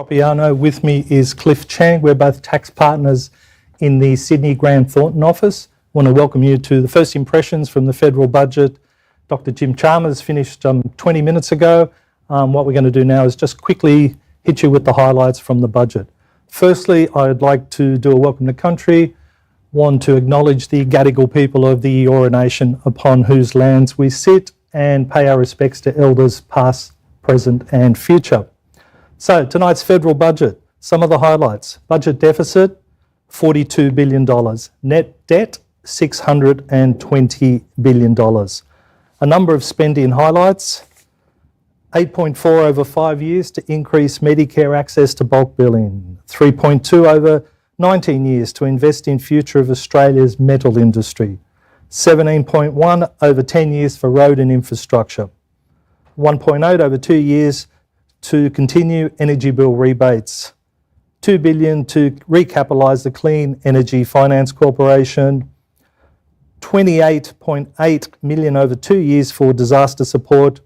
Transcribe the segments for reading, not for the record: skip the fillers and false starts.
Tropiano. With me is Cliff Chang. We're both tax partners in the Sydney Grant Thornton office. I want to welcome you to the first impressions from the federal budget. Dr. Jim Chalmers finished 20 minutes ago. What we're going to do now is just quickly hit you with the highlights from the budget. Firstly, I'd like to do a welcome to country. Want to acknowledge the Gadigal people of the Eora Nation upon whose lands we sit and pay our respects to elders past, present and future. So tonight's federal budget, some of the highlights. Budget deficit, $42 billion. Net debt, $620 billion. A number of spending highlights. 8.4 over 5 years to increase Medicare access to bulk billing. 3.2 over 19 years to invest in future of Australia's metal industry. 17.1 over 10 years for road and infrastructure. 1.8 over 2 years to continue energy bill rebates. $2 billion to recapitalise the Clean Energy Finance Corporation. $28.8 million over 2 years for disaster support.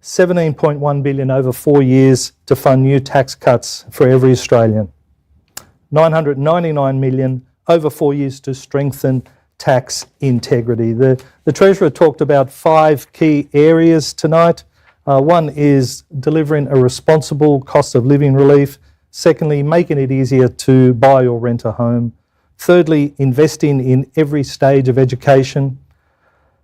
$17.1 billion over 4 years to fund new tax cuts for every Australian. $999 million over 4 years to strengthen tax integrity. The Treasurer talked about 5 key areas tonight. One is delivering a responsible cost of living relief. Secondly, making it easier to buy or rent a home. Thirdly, investing in every stage of education.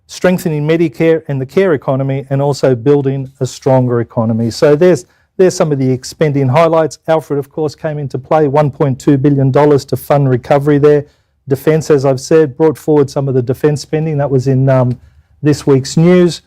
Strengthening Medicare and the care economy, and also building a stronger economy. So there's some of the expending highlights. Alfred, of course, came into play, $1.2 billion to fund recovery there. Defence, as I've said, brought forward some of the defence spending. That was in this week's news.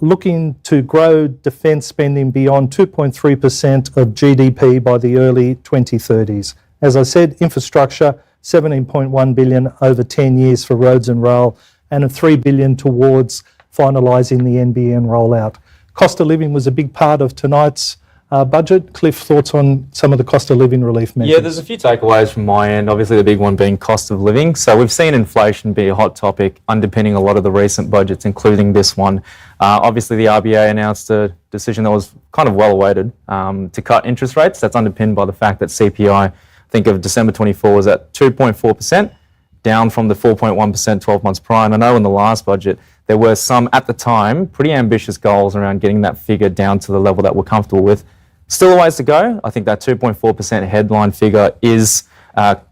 Looking to grow defence spending beyond 2.3% of GDP by the early 2030s. As I said, infrastructure, $17.1 billion over 10 years for roads and rail, and $3 billion towards finalising the NBN rollout. Cost of living was a big part of tonight's budget. Cliff, thoughts on some of the cost of living relief measures? Yeah, there's a few takeaways from my end. Obviously, the big one being cost of living. So we've seen inflation be a hot topic underpinning a lot of the recent budgets, including this one. Obviously, the RBA announced a decision that was kind of well awaited to cut interest rates. That's underpinned by the fact that CPI, I think of December 24, was at 2.4%. Down from the 4.1% 12 months prior. And I know in the last budget, there were some, at the time, pretty ambitious goals around getting that figure down to the level that we're comfortable with. Still a ways to go. I think that 2.4% headline figure is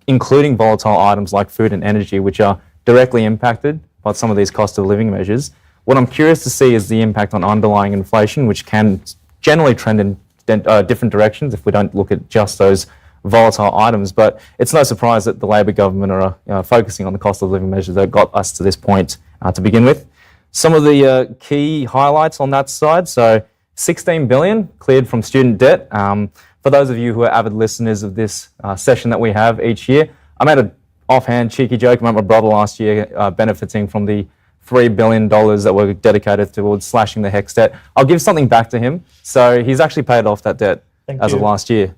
including volatile items like food and energy, which are directly impacted by some of these cost of living measures. What I'm curious to see is the impact on underlying inflation, which can generally trend in different directions if we don't look at just those volatile items, but it's no surprise that the Labor government are focusing on the cost of living measures that got us to this point to begin with. Some of the key highlights on that side, so $16 billion cleared from student debt. For those of you who are avid listeners of this session that we have each year, I made an offhand cheeky joke about my brother last year benefiting from the $3 billion that were dedicated towards slashing the HECS debt. I'll give something back to him. So he's actually paid off that debt as of last year.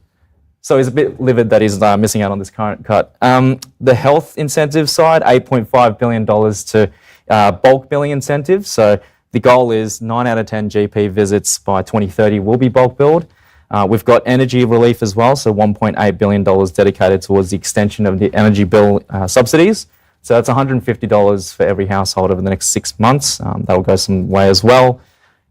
So he's a bit livid that he's missing out on this current cut. The health incentive side, $8.5 billion to bulk billing incentives. So the goal is 9 out of 10 GP visits by 2030 will be bulk billed. We've got energy relief as well, so $1.8 billion dedicated towards the extension of the energy bill subsidies. So that's $150 for every household over the next 6 months. That will go some way as well.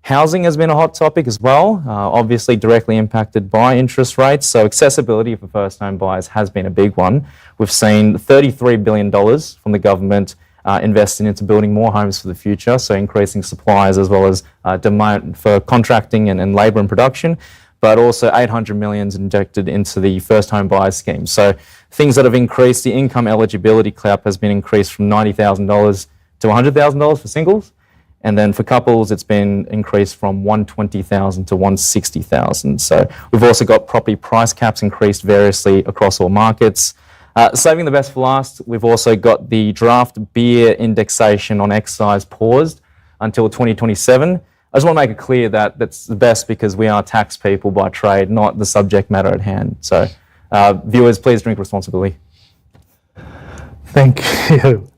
Housing has been a hot topic as well, obviously directly impacted by interest rates. So accessibility for first home buyers has been a big one. We've seen $33 billion from the government investing into building more homes for the future, so increasing supplies as well as demand for contracting and labour and production, but also $800 million injected into the first home buyer scheme. So things that have increased, the income eligibility cap has been increased from $90,000 to $100,000 for singles. And then for couples, it's been increased from $120,000 to $160,000. So we've also got property price caps increased variously across all markets. Saving the best for last, we've also got the draft beer indexation on excise paused until 2027. I just want to make it clear that that's the best because we are tax people by trade, not the subject matter at hand. So viewers, please drink responsibly. Thank you.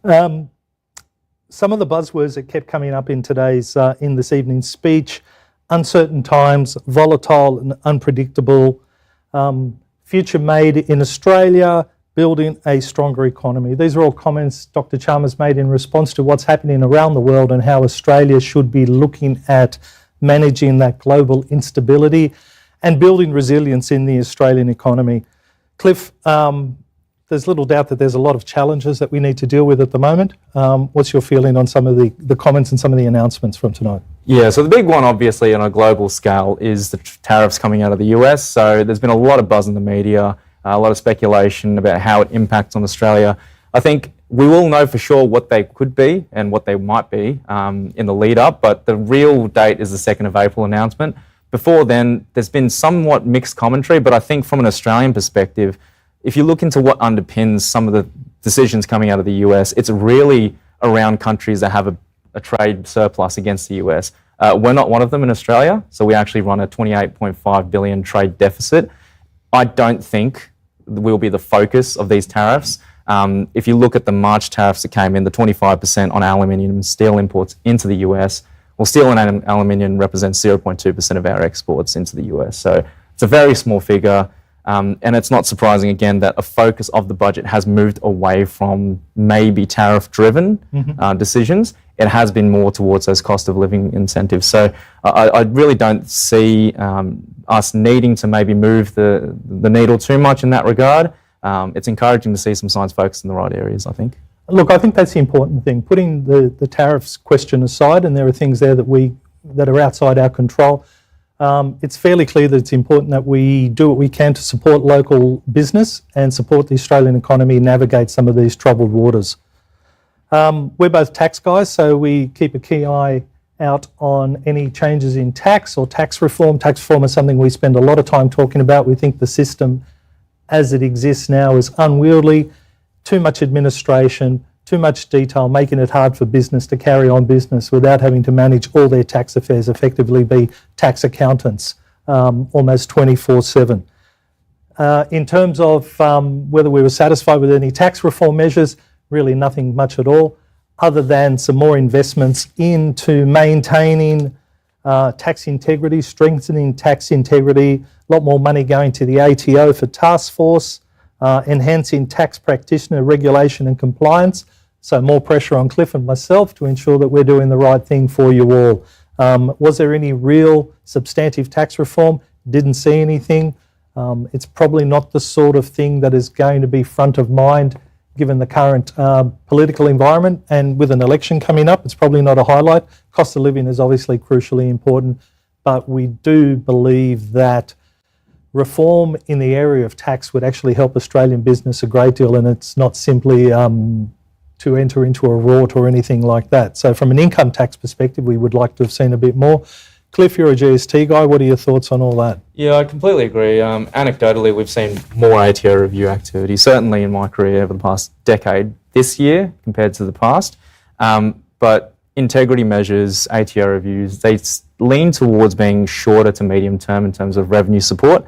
Some of the buzzwords that kept coming up in this evening's speech: uncertain times, volatile and unpredictable, future made in Australia, building a stronger economy. These are all comments Dr. Chalmers made in response to what's happening around the world and how Australia should be looking at managing that global instability and building resilience in the Australian economy. Cliff, there's little doubt that there's a lot of challenges that we need to deal with at the moment. What's your feeling on some of the comments and some of the announcements from tonight? Yeah, so the big one, obviously, on a global scale is the tariffs coming out of the US. So there's been a lot of buzz in the media, a lot of speculation about how it impacts on Australia. I think we will know for sure what they could be and what they might be in the lead up, but the real date is the 2nd of April announcement. Before then, there's been somewhat mixed commentary, but I think from an Australian perspective, if you look into what underpins some of the decisions coming out of the US, it's really around countries that have a trade surplus against the US. We're not one of them in Australia, so we actually run a $28.5 billion trade deficit. I don't think will be the focus of these tariffs. If you look at the March tariffs that came in, the 25% on aluminium and steel imports into the US, well, steel and aluminium represents 0.2% of our exports into the US. So it's a very small figure. And it's not surprising, again, that a focus of the budget has moved away from maybe tariff-driven decisions. It has been more towards those cost of living incentives. So I really don't see us needing to maybe move the needle too much in that regard. It's encouraging to see some signs focused in the right areas, I think. Look, I think that's the important thing. Putting the tariffs question aside, and there are things there that are outside our control. It's fairly clear that it's important that we do what we can to support local business and support the Australian economy navigate some of these troubled waters. We're both tax guys, so we keep a key eye out on any changes in tax or tax reform. Tax reform is something we spend a lot of time talking about. We think the system as it exists now is unwieldy, too much administration, too much detail, making it hard for business to carry on business without having to manage all their tax affairs, effectively be tax accountants almost 24/7. In terms of whether we were satisfied with any tax reform measures, really nothing much at all, other than some more investments into maintaining tax integrity, strengthening tax integrity, a lot more money going to the ATO for task force, enhancing tax practitioner regulation and compliance. So more pressure on Cliff and myself to ensure that we're doing the right thing for you all. Was there any real substantive tax reform? Didn't see anything. It's probably not the sort of thing that is going to be front of mind given the current political environment, and with an election coming up, it's probably not a highlight. Cost of living is obviously crucially important, but we do believe that reform in the area of tax would actually help Australian business a great deal, and it's not simply to enter into a rort or anything like that. So from an income tax perspective, we would like to have seen a bit more. Cliff, you're a GST guy. What are your thoughts on all that? Yeah, I completely agree. Anecdotally, we've seen more ATO review activity, certainly in my career over the past decade, this year compared to the past. But integrity measures, ATO reviews, they lean towards being shorter to medium term in terms of revenue support.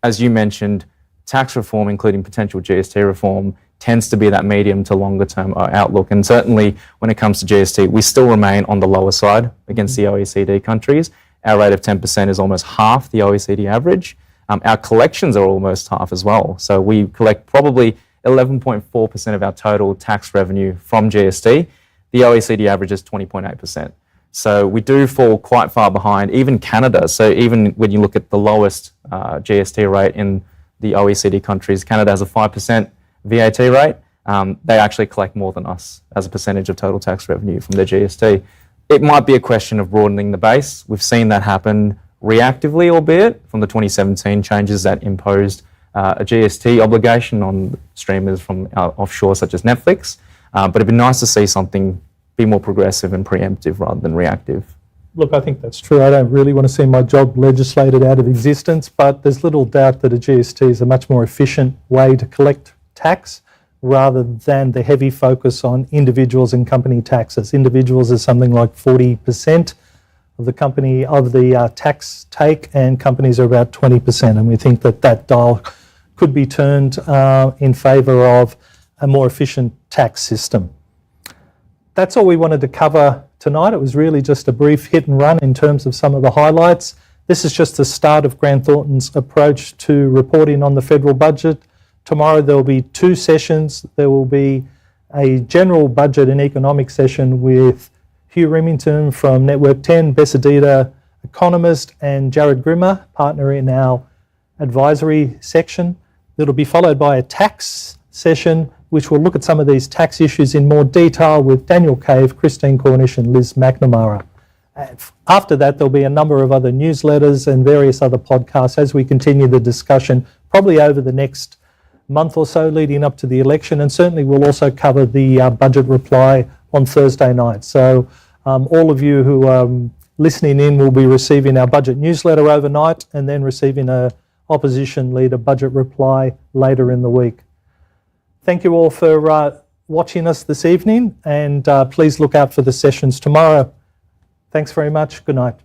As you mentioned, tax reform, including potential GST reform, tends to be that medium to longer term outlook. And certainly when it comes to GST, we still remain on the lower side against the OECD countries. Our rate of 10% is almost half the OECD average. Our collections are almost half as well. So we collect probably 11.4% of our total tax revenue from GST. The OECD average is 20.8%. So we do fall quite far behind, even Canada. So even when you look at the lowest GST rate in the OECD countries, Canada has a 5% VAT rate. They actually collect more than us as a percentage of total tax revenue from their GST. It might be a question of broadening the base. We've seen that happen reactively, albeit, from the 2017 changes that imposed a GST obligation on streamers from offshore such as Netflix. But it'd be nice to see something be more progressive and preemptive rather than reactive. Look, I think that's true. I don't really want to see my job legislated out of existence, but there's little doubt that a GST is a much more efficient way to collect tax rather than the heavy focus on individuals and company taxes. Individuals is something like 40% of the tax take, and companies are about 20%. And we think that that dial could be turned in favour of a more efficient tax system. That's all we wanted to cover tonight. It was really just a brief hit and run in terms of some of the highlights. This is just the start of Grant Thornton's approach to reporting on the federal budget. Tomorrow there will be 2 sessions. There will be a general budget and economic session with Hugh Remington from Network 10, Besadita economist, and Jared Grimmer, partner in our advisory section. It'll be followed by a tax session, which will look at some of these tax issues in more detail with Daniel Cave, Christine Cornish, and Liz McNamara. After that, there'll be a number of other newsletters and various other podcasts as we continue the discussion, probably over the next month or so leading up to the election, and certainly we'll also cover the budget reply on Thursday night. So all of you who are listening in will be receiving our budget newsletter overnight and then receiving a opposition leader budget reply later in the week. Thank you all for watching us this evening, and please look out for the sessions tomorrow. Thanks very much. Good night.